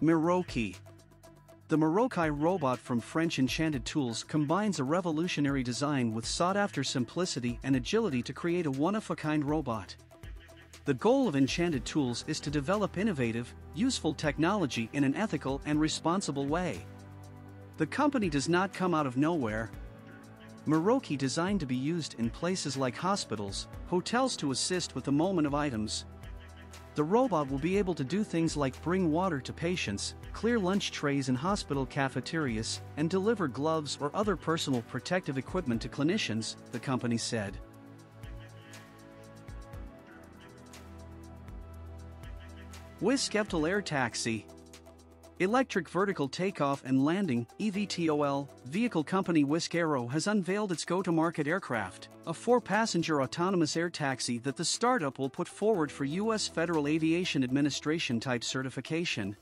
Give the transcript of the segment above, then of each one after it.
Miroki. The Miroki robot from French Enchanted Tools combines a revolutionary design with sought-after simplicity and agility to create a one-of-a-kind robot. The goal of Enchanted Tools is to develop innovative, useful technology in an ethical and responsible way. The company does not come out of nowhere. Miroki designed to be used in places like hospitals, hotels to assist with the moment of items. The robot will be able to do things like bring water to patients, clear lunch trays in hospital cafeterias, and deliver gloves or other personal protective equipment to clinicians, the company said. Wisk evtol air taxi. Electric Vertical Takeoff and Landing (evtol) vehicle company Wisk has unveiled its go-to-market aircraft, a 4-passenger autonomous air taxi that the startup will put forward for U.S. Federal Aviation Administration type certification.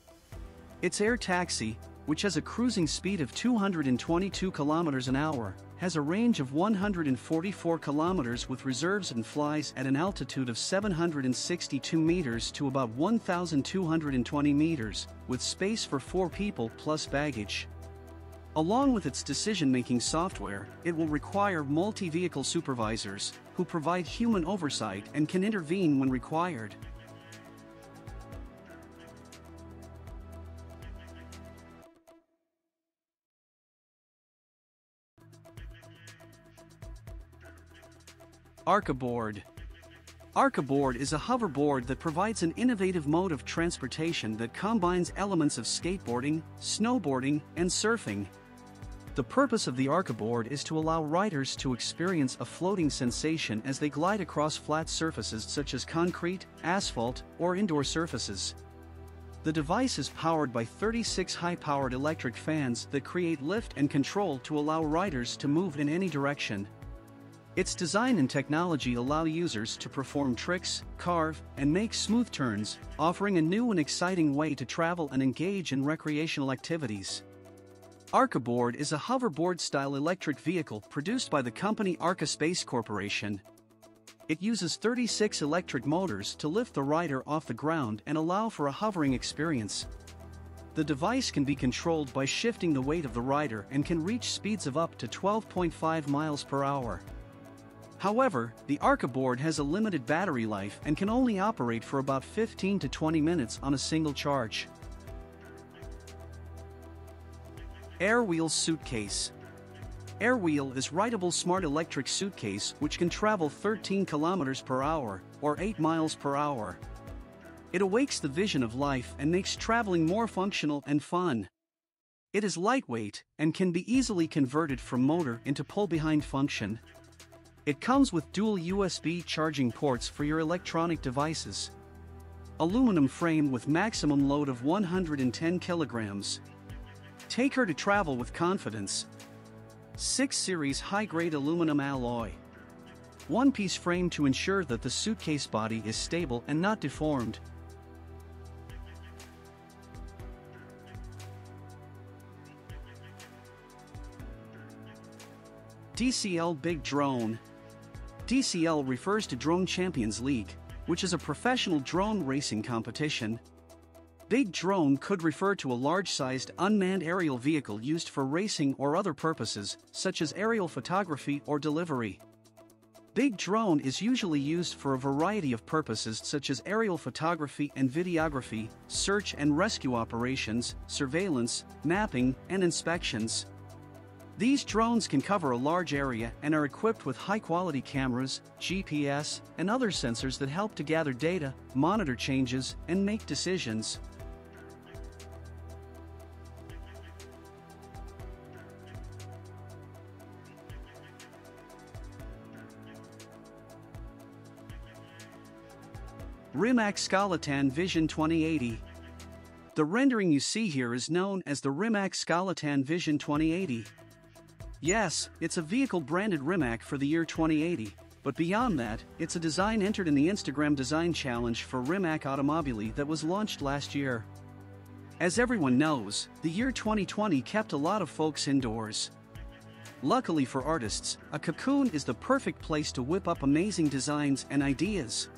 Its air taxi, which has a cruising speed of 222 km an hour, has a range of 144 km with reserves and flies at an altitude of 762 meters to about 1,220 meters, with space for 4 people plus baggage. Along with its decision-making software, it will require multi-vehicle supervisors, who provide human oversight and can intervene when required. Arcaboard. Arcaboard is a hoverboard that provides an innovative mode of transportation that combines elements of skateboarding, snowboarding, and surfing. The purpose of the Arcaboard is to allow riders to experience a floating sensation as they glide across flat surfaces such as concrete, asphalt, or indoor surfaces. The device is powered by 36 high-powered electric fans that create lift and control to allow riders to move in any direction. Its design and technology allow users to perform tricks, carve, and make smooth turns, offering a new and exciting way to travel and engage in recreational activities. Arcaboard is a hoverboard-style electric vehicle produced by the company Arca Space Corporation. It uses 36 electric motors to lift the rider off the ground and allow for a hovering experience. The device can be controlled by shifting the weight of the rider and can reach speeds of up to 12.5 miles per hour. However, the Arcaboard has a limited battery life and can only operate for about 15 to 20 minutes on a single charge. Wheels Suitcase. Wheel is rideable smart electric suitcase which can travel 13 km per hour, or 8 miles per hour. It awakes the vision of life and makes traveling more functional and fun. It is lightweight and can be easily converted from motor into pull-behind function. It comes with dual USB charging ports for your electronic devices. Aluminum frame with maximum load of 110 kilograms. Take her to travel with confidence. 6 series high-grade aluminum alloy. One-piece frame to ensure that the suitcase body is stable and not deformed. DCL Big Drone. DCL refers to Drone Champions League, which is a professional drone racing competition. Big drone could refer to a large-sized unmanned aerial vehicle used for racing or other purposes, such as aerial photography or delivery. Big drone is usually used for a variety of purposes such as aerial photography and videography, search and rescue operations, surveillance, mapping, and inspections. These drones can cover a large area and are equipped with high-quality cameras, GPS, and other sensors that help to gather data, monitor changes, and make decisions. Rimac Scalatan Vision 2080. The rendering you see here is known as the Rimac Scalatan Vision 2080. Yes, it's a vehicle branded Rimac for the year 2080, but beyond that, it's a design entered in the Instagram Design Challenge for Rimac Automobili that was launched last year. As everyone knows, the year 2020 kept a lot of folks indoors. Luckily for artists, a cocoon is the perfect place to whip up amazing designs and ideas.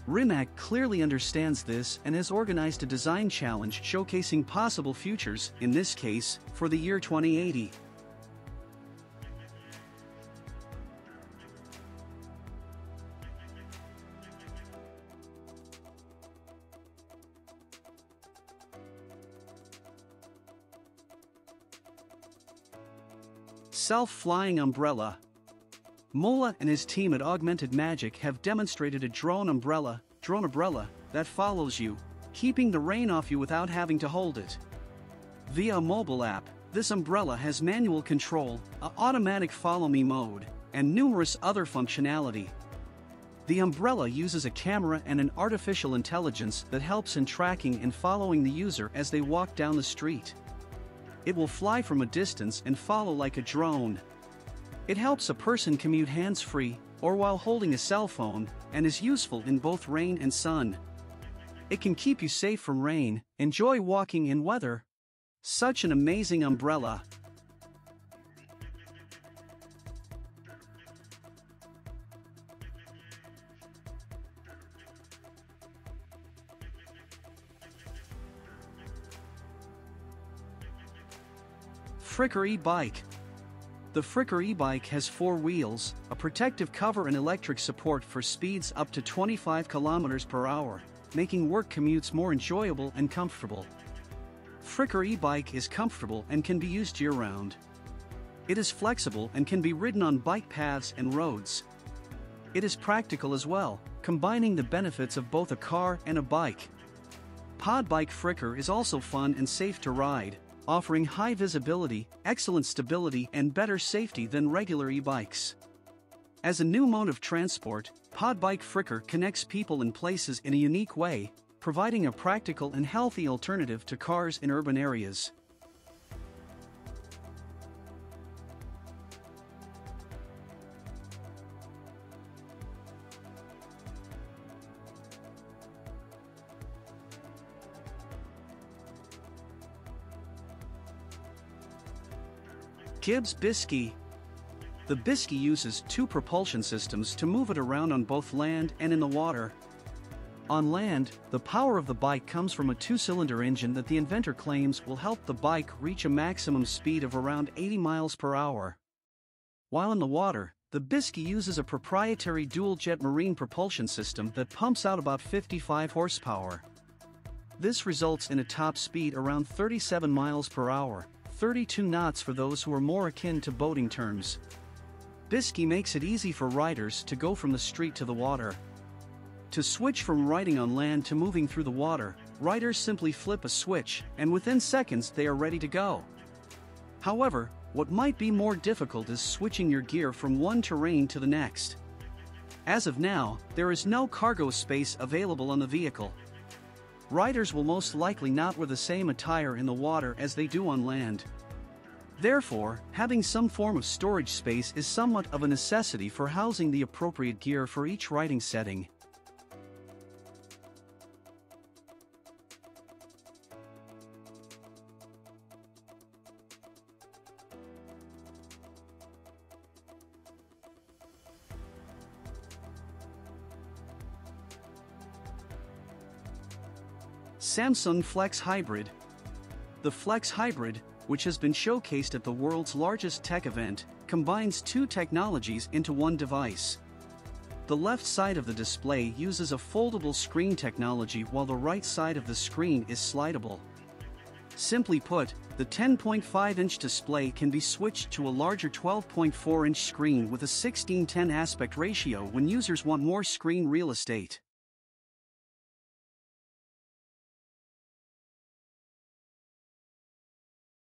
Rimac clearly understands this and has organized a design challenge showcasing possible futures, in this case, for the year 2080. Self-flying umbrella. Mola and his team at Augmented Magic have demonstrated a drone umbrella that follows you, keeping the rain off you without having to hold it. Via a mobile app, this umbrella has manual control, an automatic follow-me mode, and numerous other functionality. The umbrella uses a camera and an artificial intelligence that helps in tracking and following the user as they walk down the street. It will fly from a distance and follow like a drone. It helps a person commute hands-free, or while holding a cell phone, and is useful in both rain and sun. It can keep you safe from rain, enjoy walking in weather. Such an amazing umbrella. Frikar e-bike. The Frikar e-bike has 4 wheels, a protective cover and electric support for speeds up to 25 km per hour, making work commutes more enjoyable and comfortable. Frikar e-bike is comfortable and can be used year-round. It is flexible and can be ridden on bike paths and roads. It is practical as well, combining the benefits of both a car and a bike. Pod bike Frikar is also fun and safe to ride, offering high visibility, excellent stability and better safety than regular e-bikes. As a new mode of transport, Pod bike Frikar connects people and places in a unique way, providing a practical and healthy alternative to cars in urban areas. Gibbs Biski. The Biski uses 2 propulsion systems to move it around on both land and in the water. On land, the power of the bike comes from a 2-cylinder engine that the inventor claims will help the bike reach a maximum speed of around 80 miles per hour. While in the water, the Biski uses a proprietary dual-jet marine propulsion system that pumps out about 55 horsepower. This results in a top speed around 37 miles per hour. 32 knots for those who are more akin to boating terms. Biski makes it easy for riders to go from the street to the water. To switch from riding on land to moving through the water, riders simply flip a switch, and within seconds they are ready to go. However, what might be more difficult is switching your gear from one terrain to the next. As of now, there is no cargo space available on the vehicle. Riders will most likely not wear the same attire in the water as they do on land. Therefore, having some form of storage space is somewhat of a necessity for housing the appropriate gear for each riding setting. Samsung Flex Hybrid. The Flex Hybrid, which has been showcased at the world's largest tech event, combines 2 technologies into one device. The left side of the display uses a foldable screen technology while the right side of the screen is slidable. Simply put, the 10.5-inch display can be switched to a larger 12.4-inch screen with a 16:10 aspect ratio when users want more screen real estate.